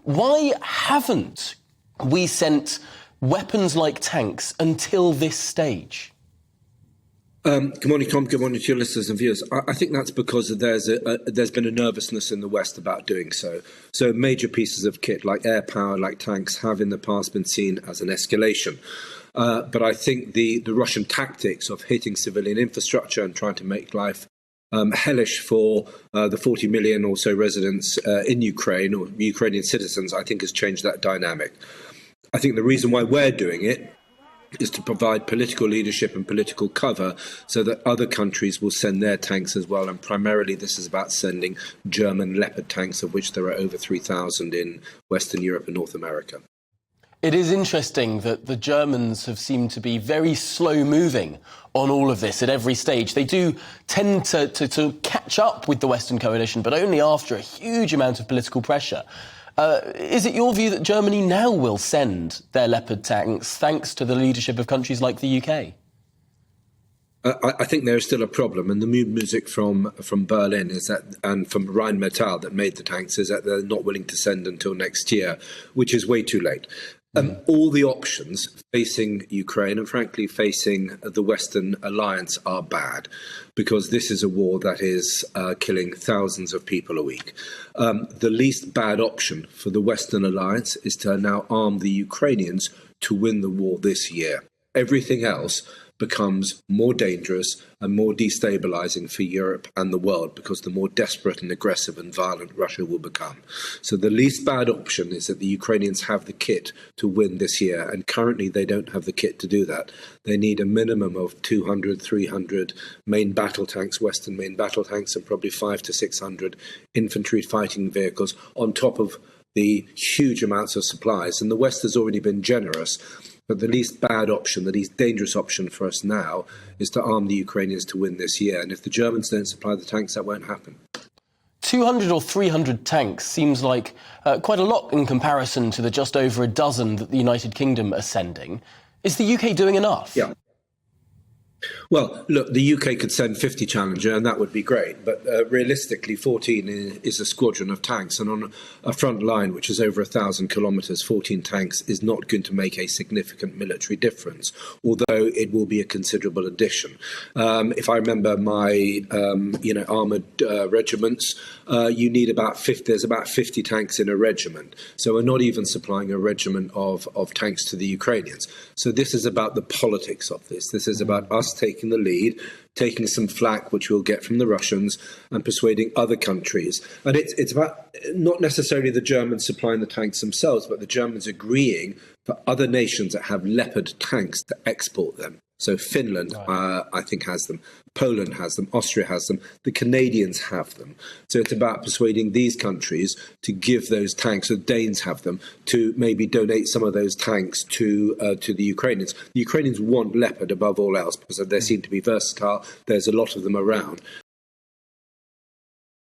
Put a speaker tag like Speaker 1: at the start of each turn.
Speaker 1: Why haven't we sent weapons like tanks until this stage?
Speaker 2: Good morning, Tom. Good morning to your listeners and viewers. I think that's because there's been a nervousness in the West about doing so. So major pieces of kit like air power, like tanks, have in the past been seen as an escalation. But I think the Russian tactics of hitting civilian infrastructure and trying to make life hellish for the 40 million or so residents in Ukraine, or Ukrainian citizens, I think has changed that dynamic. I think the reason why we're doing it is to provide political leadership and political cover so that other countries will send their tanks as well. And primarily this is about sending German Leopard tanks, of which there are over 3,000 in Western Europe and North America.
Speaker 1: It is interesting that the Germans have seemed to be very slow-moving on all of this at every stage. They do tend to catch up with the Western coalition, but only after a huge amount of political pressure. Is it your view that Germany now will send their Leopard tanks thanks to the leadership of countries like the UK?
Speaker 2: I think there is still a problem, and the mood music from Berlin is that, and from Rheinmetall that made the tanks, is that they're not willing to send until next year, which is way too late. All the options facing Ukraine and, frankly, facing the Western alliance are bad, because this is a war that is killing thousands of people a week. The least bad option for the Western alliance is to now arm the Ukrainians to win the war this year. Everything else becomes more dangerous and more destabilizing for Europe and the world, because the more desperate and aggressive and violent Russia will become. So the least bad option is that the Ukrainians have the kit to win this year, and currently they don't have the kit to do that. They need a minimum of 200, 300 main battle tanks, Western main battle tanks, and probably 500 to 600 infantry fighting vehicles on top of the huge amounts of supplies. And the West has already been generous. But the least bad option, the least dangerous option for us now, is to arm the Ukrainians to win this year. And if the Germans don't supply the tanks, that won't happen.
Speaker 1: 200 or 300 tanks seems like quite a lot in comparison to the just over a dozen that the United Kingdom are sending. Is the UK doing enough?
Speaker 2: Yeah. Well, look, the UK could send 50 Challenger, and that would be great. But realistically, 14 is a squadron of tanks. And on a front line, which is over 1,000 kilometres, 14 tanks is not going to make a significant military difference, although it will be a considerable addition. If I remember my, armoured regiments, you need about 50. There's about 50 tanks in a regiment. So we're not even supplying a regiment of tanks to the Ukrainians. So this is about the politics of this. This is about us taking the lead, taking some flack, which we'll get from the Russians, and persuading other countries. And it's about not necessarily the Germans supplying the tanks themselves, but the Germans agreeing for other nations that have Leopard tanks to export them. So Finland, I think, has them. Poland has them. Austria has them. The Canadians have them. So it's about persuading these countries to give those tanks, the Danes have them, to maybe donate some of those tanks to the Ukrainians. The Ukrainians want Leopard above all else because they seem to be versatile. There's a lot of them around.